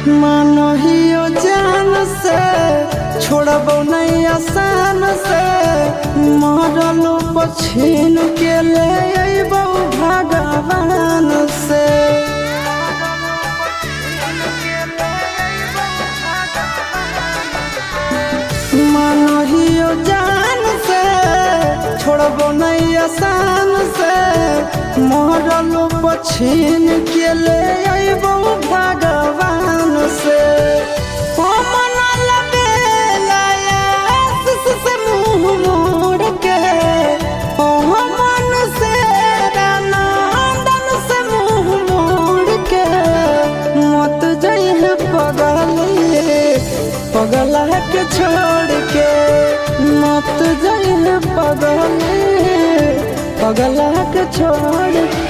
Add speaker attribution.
Speaker 1: मानहियो जान से छोड़बो नहीं आसान से मरलो पछीन के ले अइबो भगवान से। मानहियो जान से छोड़बो नहीं आसान से मरलो पछीन के ले अइबो भगवान से। पगला के छोड़ के मत जाइए पगला के छोड़ के।